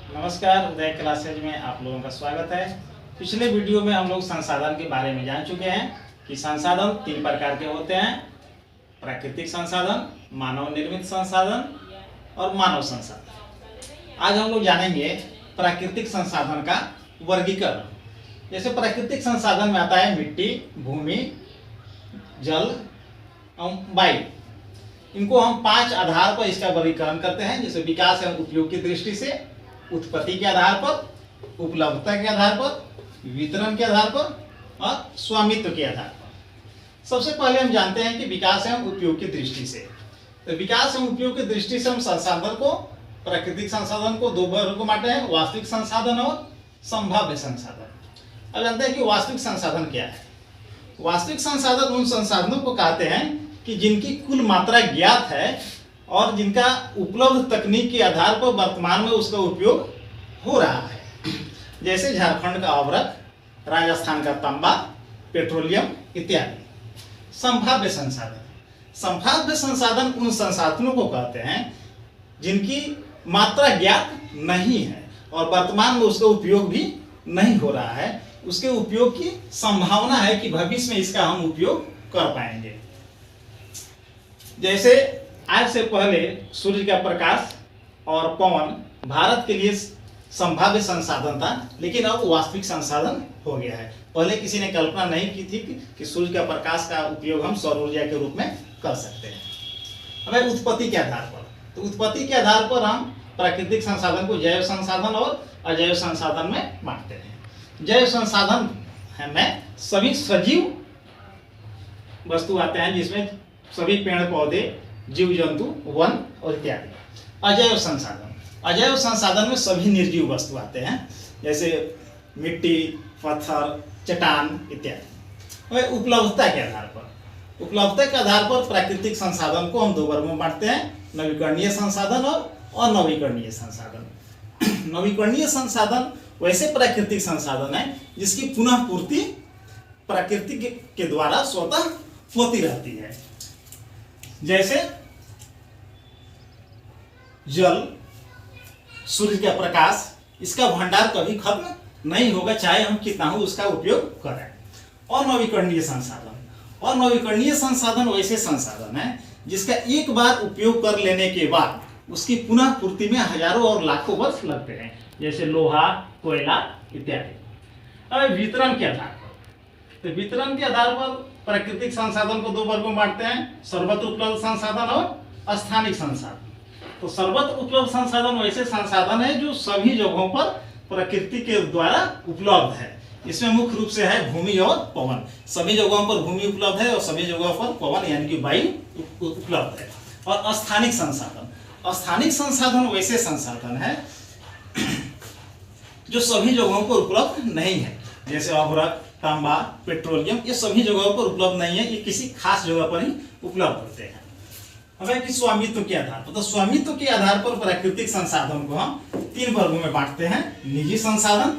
नमस्कार, उदय क्लासेज में आप लोगों का स्वागत है। पिछले वीडियो में हम लोग संसाधन के बारे में जान चुके हैं कि संसाधन तीन प्रकार के होते हैं: प्राकृतिक संसाधन, मानव निर्मित संसाधन और मानव संसाधन। आज हम लोग जानेंगे प्राकृतिक संसाधन का वर्गीकरण। जैसे प्राकृतिक संसाधन में आता है मिट्टी, भूमि, जल और वायु। इनको हम 5 आधार पर इसका वर्गीकरण करते हैं, जैसे विकास एवं उपयोग की दृष्टि से, उत्पत्ति के आधार पर, उपलब्धता के आधार पर, वितरण के आधार पर और स्वामित्व के आधार पर। सबसे पहले हम जानते हैं कि विकास एवं उपयोग की दृष्टि से। तो विकास एवं उपयोग की दृष्टि से हम संसाधन को, प्राकृतिक संसाधन को 2 वर्गों में बांटे हैं: वास्तविक संसाधन और संभाव्य संसाधन। अब जानते हैं कि वास्तविक संसाधन क्या है। वास्तविक संसाधन उन संसाधनों को कहते हैं कि जिनकी कुल मात्रा ज्ञात है और जिनका उपलब्ध तकनीक के आधार पर वर्तमान में उसका उपयोग हो रहा है। जैसे झारखंड का अवरक, राजस्थान का तांबा, पेट्रोलियम इत्यादि। संभाव्य संसाधन, संभाव्य संसाधन उन संसाधनों को कहते हैं जिनकी मात्रा ज्ञात नहीं है और वर्तमान में उसका उपयोग भी नहीं हो रहा है। उसके उपयोग की संभावना है कि भविष्य में इसका हम उपयोग कर पाएंगे। जैसे आज से पहले सूर्य का प्रकाश और पवन भारत के लिए संभाव्य संसाधन था, लेकिन अब वास्तविक संसाधन हो गया है। पहले किसी ने कल्पना नहीं की थी कि सूर्य का प्रकाश का उपयोग हम सौर ऊर्जा के रूप में कर सकते हैं। हमें उत्पत्ति के आधार पर, तो उत्पत्ति के आधार पर हम प्राकृतिक संसाधन को जैव संसाधन और अजैव संसाधन में बांटते हैं। जैव संसाधन में सभी सजीव वस्तु आते हैं, जिसमें सभी पेड़ पौधे, जीव जंतु, वन और इत्यादि। अजैव संसाधन, अजैव संसाधन में सभी निर्जीव वस्तु आते हैं, जैसे मिट्टी, पत्थर, चट्टान इत्यादि। उपलब्धता के आधार पर, उपलब्धता के आधार पर प्राकृतिक संसाधन को हम 2 वर्गों में बांटते हैं: नवीकरणीय संसाधन और अनवीकरणीय संसाधन। नवीकरणीय संसाधन वैसे प्राकृतिक संसाधन है जिसकी पुनः पूर्ति प्रकृति के द्वारा स्वतः होती रहती है। जैसे जल, सूर्य का प्रकाश, इसका भंडार कभी खत्म नहीं होगा, चाहे हम कितना हो उसका उपयोग करें। अनवीकरणीय संसाधन, अनवीकरणीय संसाधन वैसे संसाधन है जिसका एक बार उपयोग कर लेने के बाद उसकी पुनः पूर्ति में हजारों और लाखों वर्ष लगते हैं, जैसे लोहा, कोयला इत्यादि। अब वितरण के आधार पर, तो वितरण के आधार पर प्राकृतिक संसाधन को 2 वर्गों में बांटते हैं: सर्वत्र उपलब्ध संसाधन और स्थानिक संसाधन। तो सर्वत्र उपलब्ध संसाधन वैसे संसाधन है जो सभी जगहों पर प्रकृति के द्वारा उपलब्ध है। इसमें मुख्य रूप से है भूमि और पवन। सभी जगहों पर भूमि उपलब्ध है और सभी जगहों पर पवन यानी कि वायु उपलब्ध है। और स्थानिक संसाधन, स्थानिक संसाधन वैसे संसाधन है जो सभी जगहों पर उपलब्ध नहीं है, जैसे अभ्रक, तांबा, पेट्रोलियम, ये सभी जगहों पर उपलब्ध नहीं है, ये किसी खास जगह पर ही उपलब्ध होते हैं। हमें कि स्वामित्व के आधार पर, तो स्वामित्व के आधार पर प्राकृतिक संसाधन को हम 3 वर्गों में बांटते हैं: निजी संसाधन,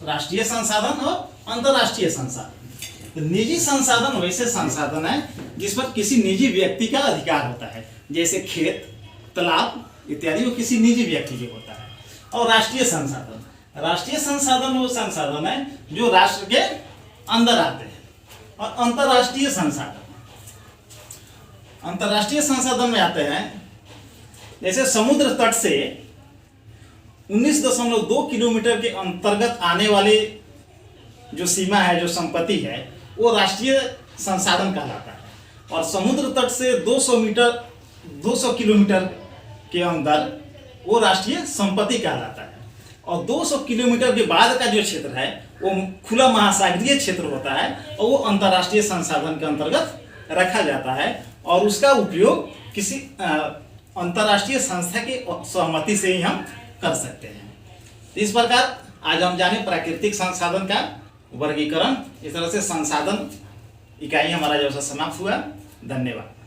राष्ट्रीय संसाधन और अंतर्राष्ट्रीय संसाधन। तो निजी संसाधन वैसे संसाधन है जिस पर किसी निजी व्यक्ति का अधिकार होता है, जैसे खेत, तालाब इत्यादि, वो किसी निजी व्यक्ति के होता है। और राष्ट्रीय संसाधन, राष्ट्रीय संसाधन वो संसाधन है जो राष्ट्र के अंदर आते हैं। और अंतर्राष्ट्रीय संसाधन, अंतर्राष्ट्रीय संसाधन में आते हैं जैसे समुद्र तट से 19.2 किलोमीटर के अंतर्गत आने वाली जो सीमा है, जो संपत्ति है, वो राष्ट्रीय संसाधन कहलाता है। और समुद्र तट से 200 किलोमीटर के अंदर वो राष्ट्रीय संपत्ति कहलाता है। और 200 किलोमीटर के बाद का जो क्षेत्र है वो खुला महासागरीय क्षेत्र होता है और वो अंतर्राष्ट्रीय संसाधन के अंतर्गत रखा जाता है और उसका उपयोग किसी अंतर्राष्ट्रीय संस्था की सहमति से ही हम कर सकते हैं। इस प्रकार आज हम जाने प्राकृतिक संसाधन का वर्गीकरण। इस तरह से संसाधन इकाई हमारा जो समाप्त हुआ। धन्यवाद।